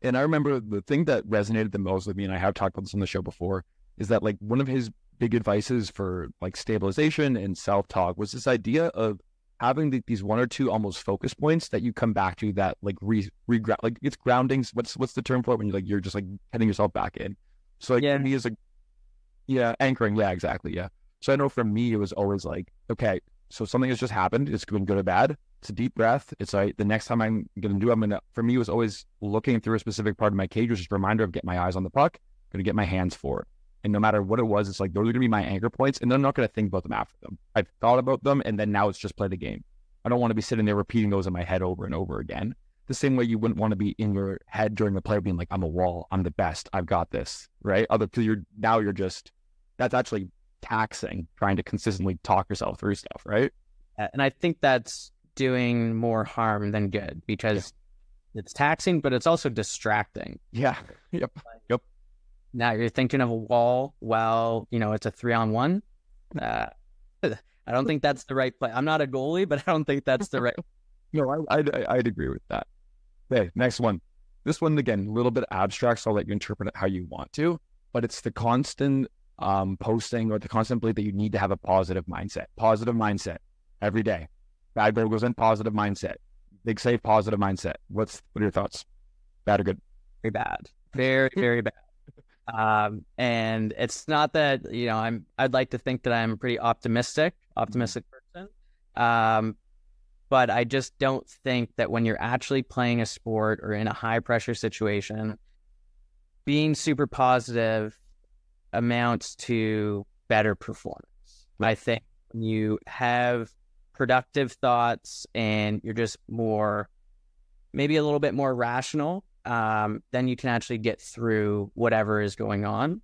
S4: And I remember the thing that resonated the most with me, and I have talked about this on the show before, is that, like, one of his big advices for, like, stabilization and self-talk was this idea of having these 1 or 2 almost focus points that you come back to, that, like, like, it's grounding. What's the term for it when you're just, like, heading yourself back in? So, like, for me, is, like, anchoring. Yeah, exactly. Yeah. So I know for me, it was always like, okay, so something has just happened. It's been good or bad. It's a deep breath. It's like, the next time I'm going to for me, it was always looking through a specific part of my cage, which is a reminder of get my eyes on the puck, going to get my hands for it. And no matter what it was, it's like, those are going to be my anchor points. And then I'm not going to think about them after them. I've thought about them, and then now it's just play the game. I don't want to be sitting there repeating those in my head over and over again. The same way you wouldn't want to be in your head during the play being like, I'm a wall, I'm the best, I've got this, right? That's actually taxing, trying to consistently talk yourself through stuff, right?
S5: And I think that's doing more harm than good, because it's taxing, but it's also distracting.
S4: Yeah. Yep.
S5: Now you're thinking of a wall while, it's a 3-on-1. I don't think that's the right play. I'm not a goalie, but I don't think that's the right.
S4: No, I'd agree with that. Okay, next one. This one, again, a little bit abstract, so I'll let you interpret it how you want to, but it's the constant posting, or the constant belief that you need to have a positive mindset every day. Bad goal goes in, positive mindset. Big save, positive mindset. What are your thoughts? Bad or good?
S5: Very bad. Very, very bad. And it's not that, I'd like to think that I'm a pretty optimistic person. But I just don't think that when you're actually playing a sport or in a high pressure situation, being super positive amounts to better performance. I think when you have productive thoughts and you're just maybe a little bit more rational, then you can actually get through whatever is going on.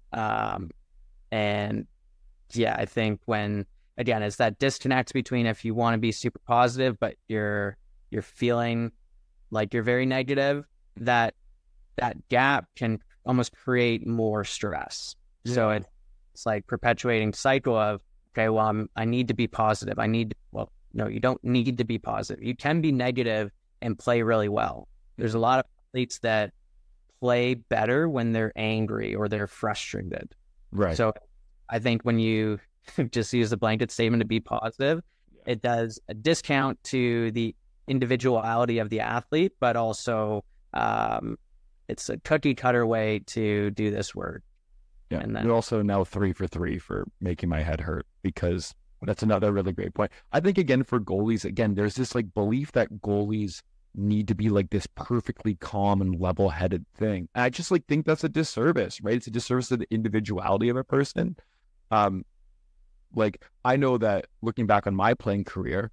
S5: And yeah, I think again, it's that disconnect between if you want to be super positive, but you're feeling like you're very negative, that gap can almost create more stress. Yeah. So it's like perpetuating cycle of, okay, well, I need to be positive. No, you don't need to be positive. You can be negative and play really well. There's a lot of athletes that play better when they're angry or they're frustrated.
S4: Right.
S5: So I think when you just use the blanket statement to be positive, it does a discount to the individuality of the athlete, but also it's a cookie cutter way to do this work.
S4: Yeah,
S5: and then
S4: you're also now 3 for 3 for making my head hurt, because that's another really great point. I think, again, for goalies, again, there's this like belief that goalies need to be like this perfectly calm and level-headed thing. And I just like think that's a disservice, right? It's a disservice to the individuality of a person. Like I know that looking back on my playing career,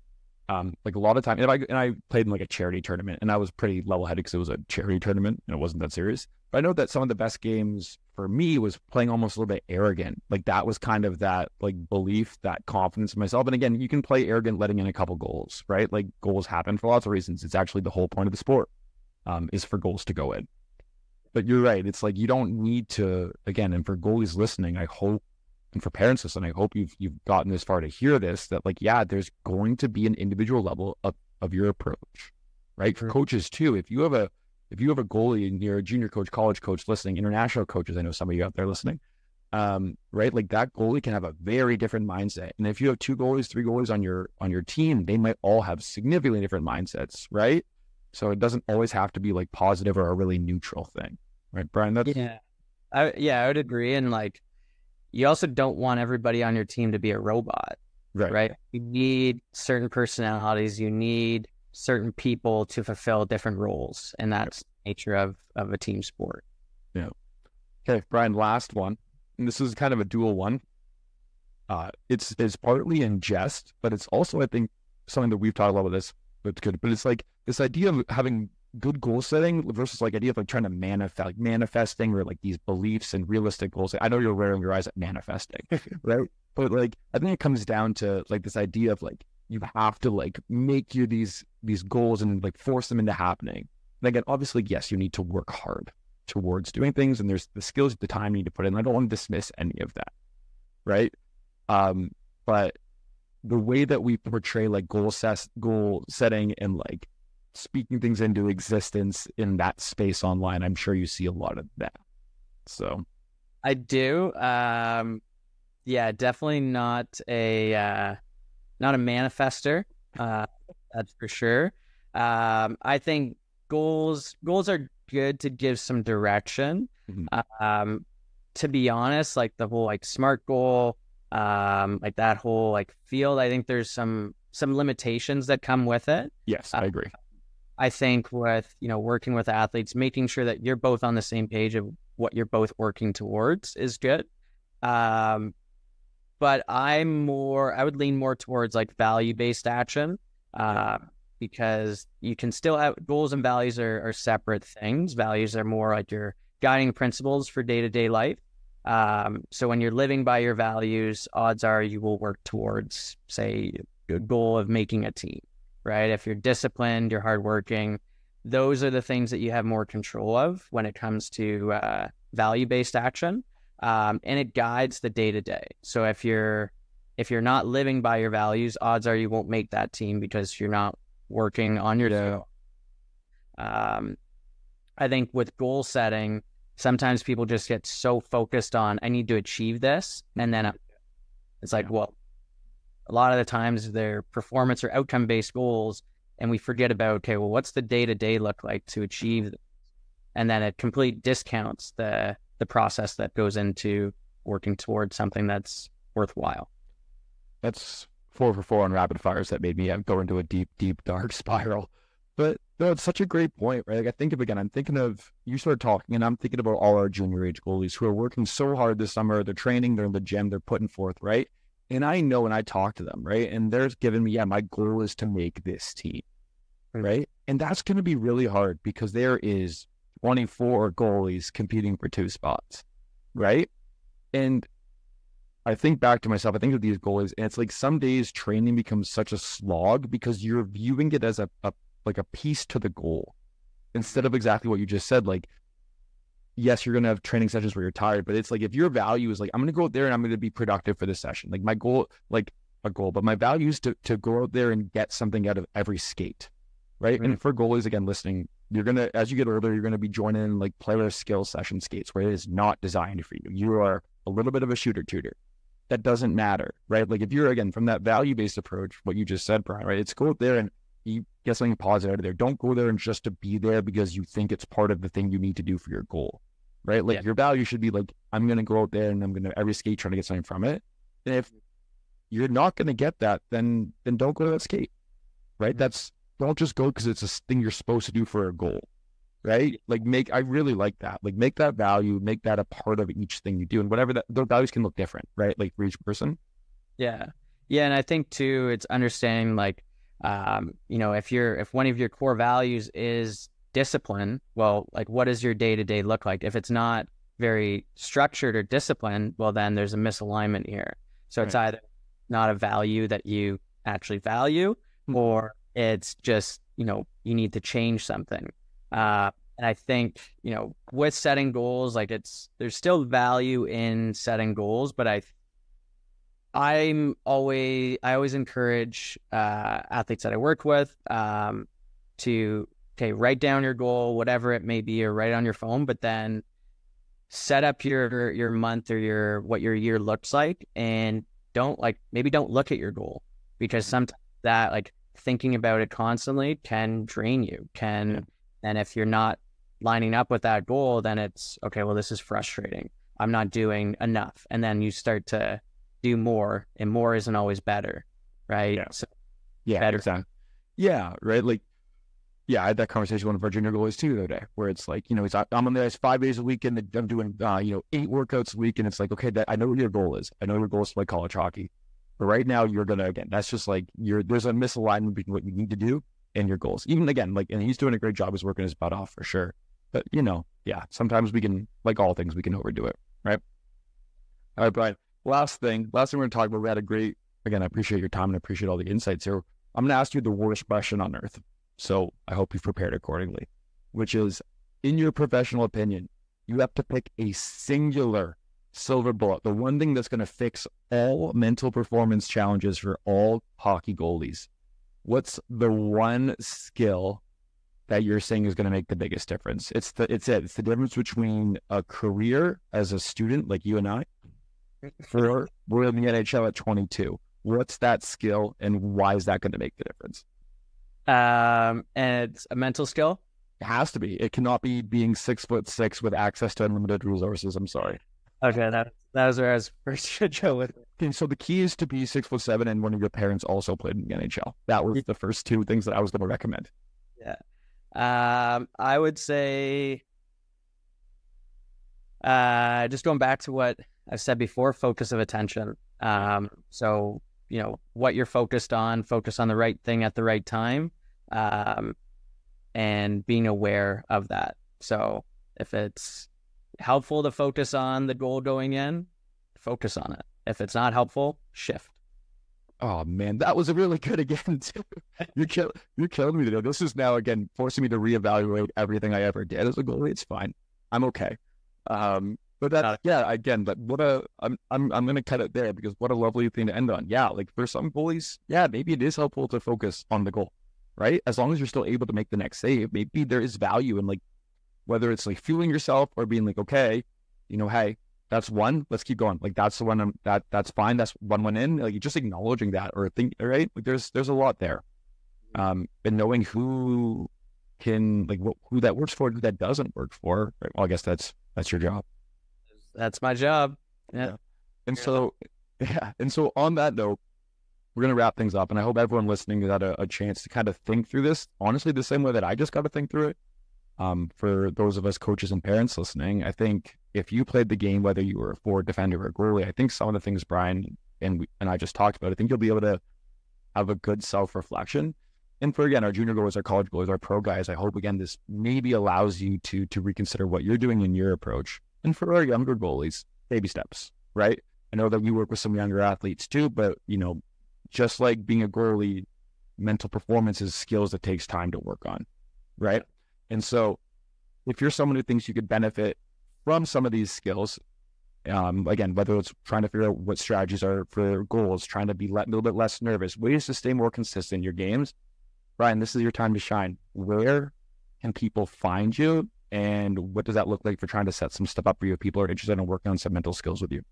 S4: like a lot of time, and I played in like a charity tournament, and I was pretty level-headed because it was a charity tournament and it wasn't that serious. But I know that some of the best games for me was playing almost a little bit arrogant. Like that was kind of that like belief, that confidence in myself. And again, you can play arrogant letting in a couple goals, right? Like goals happen for lots of reasons. It's actually the whole point of the sport, is for goals to go in. But you're right. It's like you don't need to, again, and for goalies listening, I hope, and for parents listening, I hope you've gotten this far to hear this, that like, yeah, there's going to be an individual level of your approach, right? For coaches too, if you have a goalie and you're a junior coach, college coach listening, international coaches, I know some of you out there listening, right? Like that goalie can have a very different mindset. And if you have 2 goalies, 3 goalies on your team, they might all have significantly different mindsets, right? So it doesn't always have to be like positive or a really neutral thing, right, Brian?
S5: I would agree. And like, you also don't want everybody on your team to be a robot, right? You need certain personalities. You need certain people to fulfill different roles, and that's the nature of a team sport.
S4: Yeah. Okay, Brian, last one. And this is kind of a dual one. It's partly in jest, but it's also, I think, something that we've talked a lot about this, but it's good. But it's like this idea of having good goal setting versus like idea of like trying to manifesting or like these beliefs and realistic goals. I know you're wearing your eyes at manifesting, right? But like, I think it comes down to like this idea of like, you have to like make these goals and like force them into happening. And again, obviously, yes, you need to work hard towards doing things, and there's the skills, the time you need to put in. I don't want to dismiss any of that, right? But the way that we portray like goal setting and like speaking things into existence in that space online, I'm sure you see a lot of that. So
S5: I do. Yeah, definitely not a manifester. That's for sure. I think goals are good to give some direction. Mm-hmm. To be honest, like the whole like SMART goal, like that whole like field, I think there's some limitations that come with it.
S4: Yes, I agree.
S5: I think with, working with athletes, making sure that you're both on the same page of what you're both working towards is good. But I would lean more towards like value-based action, because you can still have goals, and values are separate things. Values are more like your guiding principles for day-to-day life. So when you're living by your values, odds are you will work towards, say, a goal of making a team. Right? If you're disciplined, you're hardworking, those are the things that you have more control of when it comes to value-based action, and it guides the day-to-day. So if you're not living by your values, odds are you won't make that team because you're not working on your team. I think with goal setting, sometimes people just get so focused on, I need to achieve this, and then it's like, well, a lot of the times they're performance or outcome-based goals, and we forget about, okay, well, what's the day-to-day look like to achieve this? And then it completely discounts the process that goes into working towards something that's worthwhile.
S4: That's 4 for 4 on rapid fires that made me go into a deep, dark spiral. But No, it's such a great point, right? Like I'm thinking of, you started talking and I'm thinking about all our junior age goalies who are working so hard this summer. They're training, they're in the gym, they're putting forth, right? And I know when I talk to them, right? And they're giving me, yeah, my goal is to make this team, right? And that's going to be really hard because there is 24 goalies competing for 2 spots, right? And I think back to myself, I think of these goalies, and it's like some days training becomes such a slog because you're viewing it as a piece to the goal instead of exactly what you just said. Like, yes, you're going to have training sessions where you're tired, but it's like, if your value is like, I'm going to go out there and I'm going to be productive for this session. Like my goal, like a goal, but my value is to go out there and get something out of every skate. Right. And for goalies, again, listening, you're going to, as you get older, you're going to be joining like player skill session skates where it is not designed for you. You are a little bit of a shooter tutor. That doesn't matter, right? Like if you're, again, from that value-based approach, what you just said, Brian, right? It's go out there and you get something positive out of there. Don't go there and just to be there because you think it's part of the thing you need to do for your goal, right? Like your value should be like, I'm going to go out there and I'm going to every skate trying to get something from it. And if you're not going to get that, then don't go to that skate, right? Don't just go because it's a thing you're supposed to do for a goal, right? Like I really like that. Like make that value, make that a part of each thing you do, and whatever those values can look different, right? Like for each person.
S5: Yeah. And I think too, it's understanding like, if one of your core values is discipline, well, like what does your day-to-day look like? If it's not very structured or disciplined, well, then there's a misalignment here. So it's either not a value that you actually value, or it's just, you need to change something. And I think, with setting goals, like there's still value in setting goals, but I always encourage athletes that I work with to write down your goal, whatever it may be, or write it on your phone, but then set up your month or what your year looks like, and don't look at your goal, because sometimes that, like, thinking about it constantly can drain you. And if you're not lining up with that goal, then it's okay, well, this is frustrating, I'm not doing enough, and then you start to do more, and more isn't always better, right? Better.
S4: Exactly. Right. Like, I had that conversation with one of our junior goalies too the other day, where it's like, I'm on the ice 5 days a week and I'm doing 8 workouts a week, and it's like, okay, I know what your goal is. I know your goal is to play college hockey, but right now you're gonna, again, that's just like there's a misalignment between what you need to do and your goals. Even again, like, and he's doing a great job, he's working his butt off for sure. But sometimes we can, like all things, we can overdo it, right? All right, Brian. Last thing we're going to talk about. We had a great, again, I appreciate your time and I appreciate all the insights here. I'm going to ask you the worst question on earth, so I hope you've prepared accordingly, which is, in your professional opinion, you have to pick a singular silver bullet, the one thing that's going to fix all mental performance challenges for all hockey goalies. What's the one skill that you're saying is going to make the biggest difference? It's the difference between a career as a student like you and I, we're in the NHL at 22. What's that skill, and why is that going to make the difference?
S5: And it's a mental skill.
S4: It has to be. It cannot be being 6'6" with access to unlimited resources. I'm sorry.
S5: Okay, that was where I was first to go with it.
S4: Okay, so the key is to be 6'7", and one of your parents also played in the NHL. That was the first 2 things that I was going to recommend.
S5: Yeah. I would say, just going back to what I've said before, focus of attention. So, what you're focused on, focus on the right thing at the right time, and being aware of that. So if it's helpful to focus on the goal going in, focus on it. If it's not helpful, shift.
S4: Oh man, that was a really good again. You're killing me today. This is now again forcing me to reevaluate everything I ever did as a goalie. It's fine. I'm okay. But that, again, but I'm going to cut it there, because what a lovely thing to end on. Yeah. Like for some goalies, maybe it is helpful to focus on the goal, right? As long as you're still able to make the next save, maybe there is value in, like, whether it's like fueling yourself or being like, okay, hey, that's one, let's keep going. Like that's the one, that's fine. That's one went in, like just acknowledging that, or right? Like there's a lot there. And knowing who can, like, who that works for, who that doesn't work for. Right? Well, I guess that's your job.
S5: That's my job. Yeah.
S4: And so on that note, we're going to wrap things up. And I hope everyone listening got a chance to kind of think through this, honestly, the same way that I just got to think through it. For those of us coaches and parents listening, I think if you played the game, whether you were a forward, defender, or a goalie, I think some of the things Brian and I just talked about, I think you'll be able to have a good self-reflection. And for, again, our junior goalies, our college goalies, our pro guys, I hope, again, this maybe allows you to reconsider what you're doing in your approach. And for our younger goalies, baby steps, right? I know that we work with some younger athletes too, but, just like being a goalie, mental performance is skills that takes time to work on, right? And so if you're someone who thinks you could benefit from some of these skills, again, whether it's trying to figure out what strategies are for goals, trying to be a little bit less nervous, ways to stay more consistent in your games, Brian, this is your time to shine. Where can people find you? And what does that look like for trying to set some stuff up for you if people are interested in working on some mental skills with you?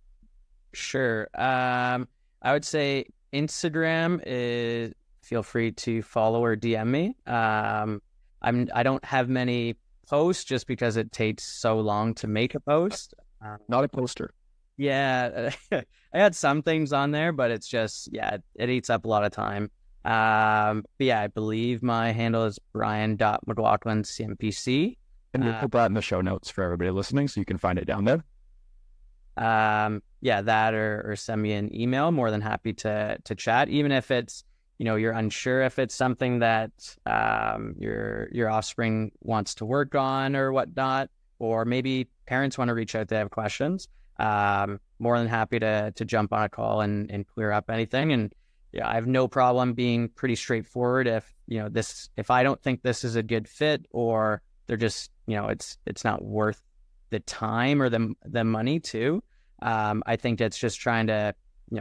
S5: Sure. I would say Instagram is, feel free to follow or DM me. I don't have many posts just because it takes so long to make a post.
S4: Not a poster.
S5: Yeah, I had some things on there, but it's just, it eats up a lot of time. But yeah, I believe my handle is brian.mclaughlin.cmpc.
S4: And we'll put that in the show notes for everybody listening, so you can find it down there.
S5: That or send me an email. More than happy to chat, even if it's, you're unsure if it's something that your offspring wants to work on or whatnot, or maybe parents want to reach out, they have questions. More than happy to jump on a call and clear up anything. And I have no problem being pretty straightforward if I don't think this is a good fit, or they're just it's not worth the time or the money too. I think it's just trying to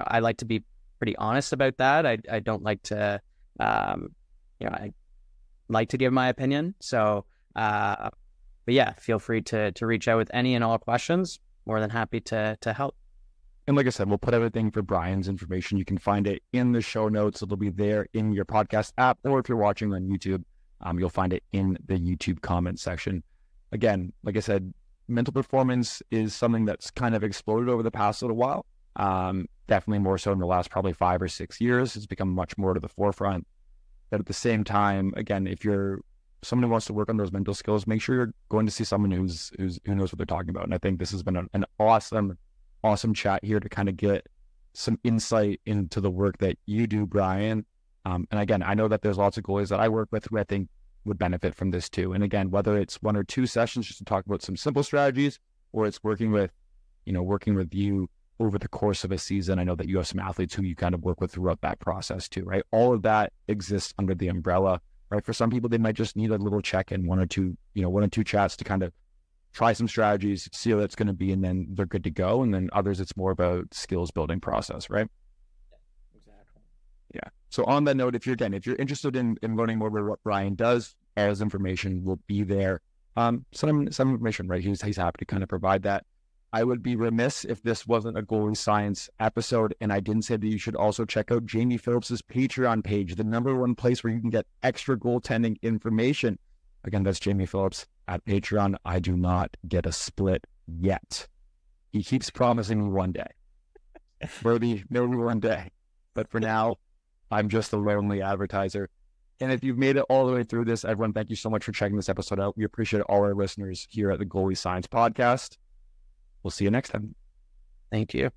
S5: I like to be pretty honest about that. I don't like to I like to give my opinion. So but yeah, feel free to reach out with any and all questions. More than happy to help.
S4: And like I said, we'll put everything for Brian's information. You can find it in the show notes. It'll be there in your podcast app, or if you're watching on YouTube, you'll find it in the YouTube comment section. Again, like I said, mental performance is something that's kind of exploded over the past little while. Definitely more so in the last probably 5 or 6 years. It's become much more to the forefront. But at the same time, again, if you're someone who wants to work on those mental skills, make sure you're going to see someone who knows what they're talking about. And I think this has been an awesome chat here to kind of get some insight into the work that you do, Brian. And again, I know that there's lots of goalies that I work with who I think would benefit from this too. And again, whether it's 1 or 2 sessions just to talk about some simple strategies, or it's working with you over the course of a season. I know that you have some athletes who you kind of work with throughout that process too, right? All of that exists under the umbrella, right? For some people, they might just need a little check-in, 1 or 2 chats to kind of try some strategies, see how that's going to be, and then they're good to go. And then others, it's more about skills building process, right?
S5: Yeah, exactly.
S4: Yeah. So on that note, if you're interested in learning more about what Brian does, all his information will be there. Some information, right? He's happy to kind of provide that. I would be remiss if this wasn't a Goalie Science episode and I didn't say that you should also check out Jamie Phillips's Patreon page, the #1 place where you can get extra goaltending information. Again, that's Jamie Phillips at Patreon. I do not get a split yet. He keeps promising me one day. Maybe one day. But for now, I'm just a lonely advertiser. And if you've made it all the way through this, everyone, thank you so much for checking this episode out. We appreciate all our listeners here at the Goalie Science Podcast. We'll see you next time.
S5: Thank you.